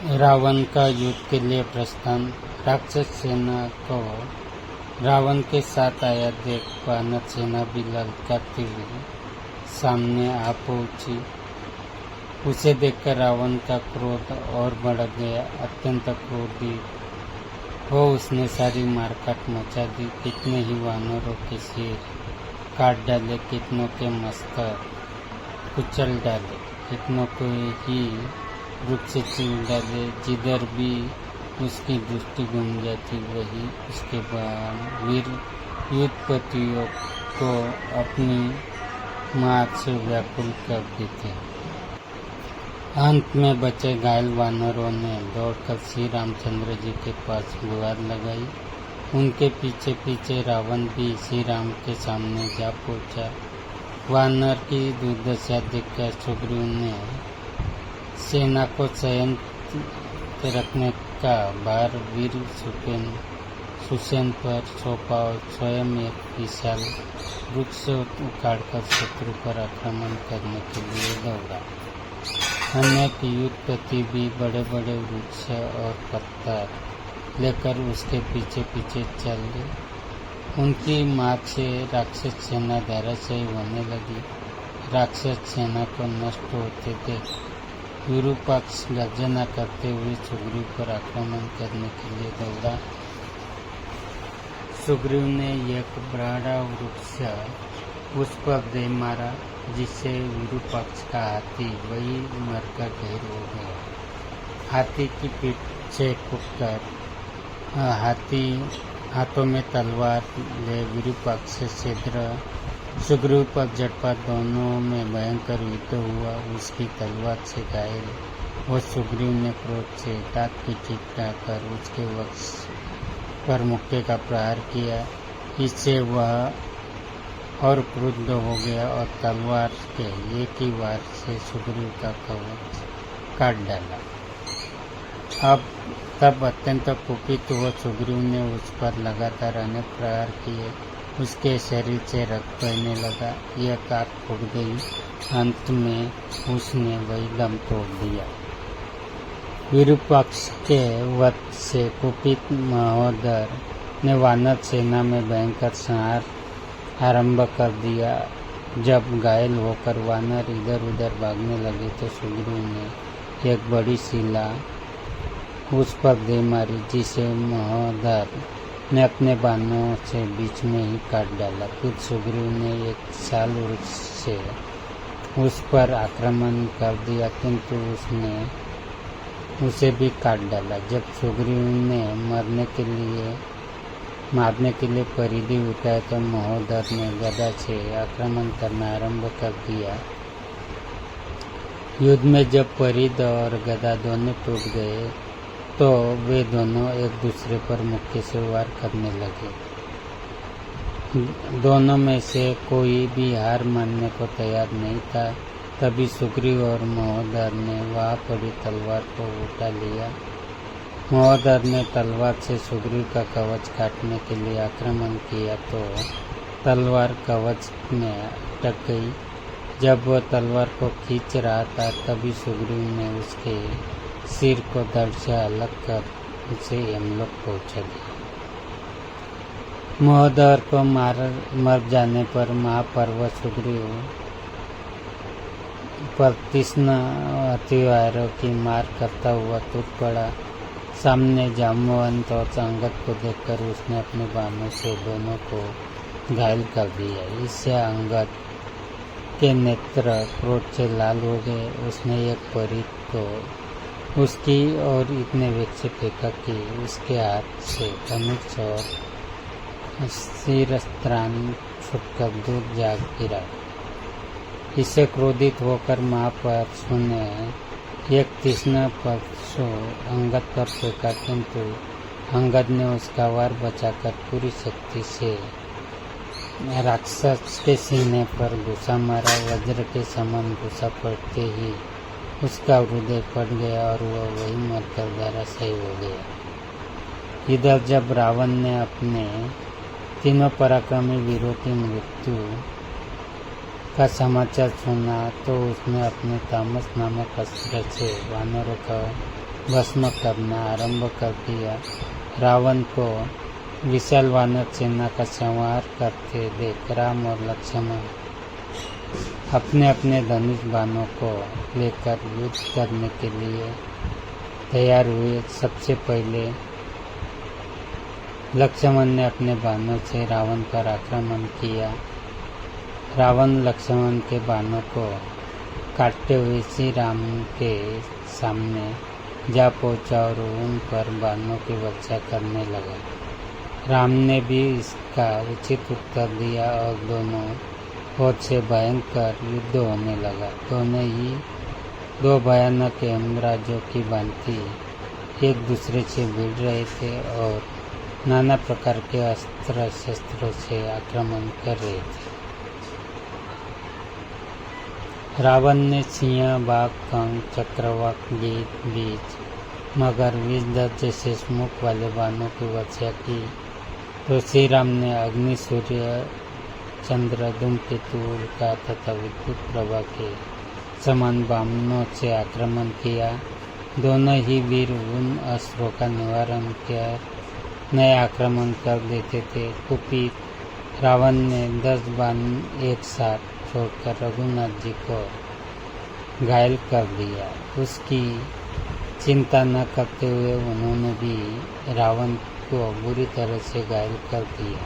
रावण का युद्ध के लिए प्रस्थान। राक्षस सेना को रावण के साथ आया देख वानर सेना भी ललकारती हुई सामने आ पहुंची। उसे देखकर रावण का क्रोध और बढ़ गया। अत्यंत क्रोधित हो उसने सारी मारकाट मचा दी। कितने ही वानरों के सिर काट डाले, कितनों के मस्तक कुचल डाले, कितनों को ही वृक्ष चीर डाले। जिधर भी उसकी दृष्टि घूम जाती वही उसके वीर युद्धपतियों को अपनी मार से व्याकुल कर देते। अंत में बचे घायल वानरों ने दौड़कर श्री रामचंद्र जी के पास गुहार लगाई। उनके पीछे पीछे रावण भी श्री राम के सामने जा पहुंचा। वानर की दुर्दशा देखकर सुग्रीव ने सेना को संयम रखने का भार वीर सुसेन पर सौंपा और स्वयं एक विशाल वृक्ष उखाड़कर शत्रु पर आक्रमण करने के लिए दौड़ा। अनेक युद्धपति भी बड़े बड़े वृक्ष और पत्थर लेकर उसके पीछे पीछे चले। उनकी मार से राक्षस सेना धराशायी होने लगी। राक्षस सेना को नष्ट होते देख विरूपाक्ष गर्जना करते हुए सुग्रीव पर आक्रमण करने के लिए दौड़ा। सुग्रीव ने एक बड़ा वृक्ष उस पर दे मारा, जिससे विरूपाक्ष का हाथी वही मरकर ढेर हो गया। हाथी की पीठ से कूदकर हाथों में तलवार ले विरूपाक्ष से छिद्र सुग्रीव पर झटपट। दोनों में भयंकर युद्ध हुआ। उसकी तलवार से घायल वो सुग्रीव ने क्रोध से दांत की चिपकाकर उसके वक्ष पर मुक्के का प्रहार किया। इससे वह और क्रुद्ध हो गया और तलवार के एक ही वार से सुग्रीव का कवच काट डाला। तब अत्यंत कुपित हुआ सुग्रीव ने उस पर लगातार अनेक प्रहार किए। उसके शरीर से रक्त बहने लगा। एक आंख फूट गई। अंत में उसने वही दम तोड़ दिया। विरूपाक्ष के वध से कुपित महोदर ने वानर सेना में भयंकर संहार आरंभ कर दिया। जब घायल होकर वानर इधर उधर भागने लगे तो सुग्रीव ने एक बड़ी शिला उस पर दे मारी, जिसे महोदर ने अपने बाणों से बीच में ही काट डाला। फिर सुग्रीव ने एक विशाल वृक्ष से उस पर आक्रमण कर दिया, किंतु उसने उसे भी काट डाला। जब सुग्रीव ने मारने के लिए परिधि उठाया तो महोदर ने गदा से आक्रमण करना आरंभ कर दिया। युद्ध में जब परिध और गदा दोनों टूट गए तो वे दोनों एक दूसरे पर मुक्के से वार करने लगे। दोनों में से कोई भी हार मानने को तैयार नहीं था। तभी सुग्रीव और महोदर ने वहां पड़ी तलवार को उठा लिया। महोदर ने तलवार से सुग्रीव का कवच काटने के लिए आक्रमण किया तो तलवार कवच में अटक गई। जब वह तलवार को खींच रहा था तभी सुग्रीव ने उसके सिर को धड़ से अलग कर उसे यमलोक पहुंचा दिया। महोदर को मर जाने पर महापर्व सुग्रीव पर तीक्ष्ण हथियारों की मार करता हुआ टूट पड़ा। सामने जाम्बवंत और अंगद को देखकर उसने अपने बाणों से दोनों को घायल कर दिया। इससे अंगद के नेत्र क्रोध से लाल हो गए। उसने एक परिध को उसकी और इतने वेग से फेंका कि उसके हाथ से धनुष और शिरस्त्राण छूटकर दूर जा गिरा। इससे क्रोधित होकर महापरशु ने एक तीक्ष्ण परशु अंगद पर फेंका, किंतु अंगद ने उसका वार बचाकर पूरी शक्ति से राक्षस के सीने पर घुसा मारा। वज्र के समान घुसा पड़ते ही उसका हृदय फट गया और वह वही मरकर धराशायी हो गया। इधर जब रावण ने अपने तीनों पराक्रमी वीरों की मृत्यु का समाचार सुना तो उसने अपने तामस नामक अस्त्र से वानरों का भस्म करना आरंभ कर दिया। रावण को विशाल वानर सेना का संहार करते देख राम और लक्ष्मण अपने अपने धनुष बाणों को लेकर युद्ध करने के लिए तैयार हुए। सबसे पहले लक्ष्मण ने अपने बाणों से रावण पर आक्रमण किया। रावण लक्ष्मण के बाणों को काटते हुए श्री राम के सामने जा पहुंचा और उन पर बाणों की वर्षा करने लगा। राम ने भी इसका उचित उत्तर दिया और दोनों ओर से भयंकर युद्ध होने लगा। दोनों ही दो भयानक यमराजों की भांति एक दूसरे से भिड़ रहे थे और नाना प्रकार के अस्त्र शस्त्रों से आक्रमण कर रहे थे। रावण ने सिंह, बाघ, कंग, चक्रवाक, गीत, बीज, मगर विषधर जैसे मुख वाले बाणों की वर्षा की तो श्री राम ने अग्नि, सूर्य, चंद्र, धूमकेतु, उल्का तथा विद्युत प्रभा के समान बाणों से आक्रमण किया। दोनों ही वीर उन अस्त्रों का निवारण कर नए आक्रमण कर देते थे। कुपित रावण ने 10 बाण एक साथ छोड़कर रघुनाथ जी को घायल कर दिया। उसकी चिंता न करते हुए उन्होंने भी रावण को बुरी तरह से घायल कर दिया।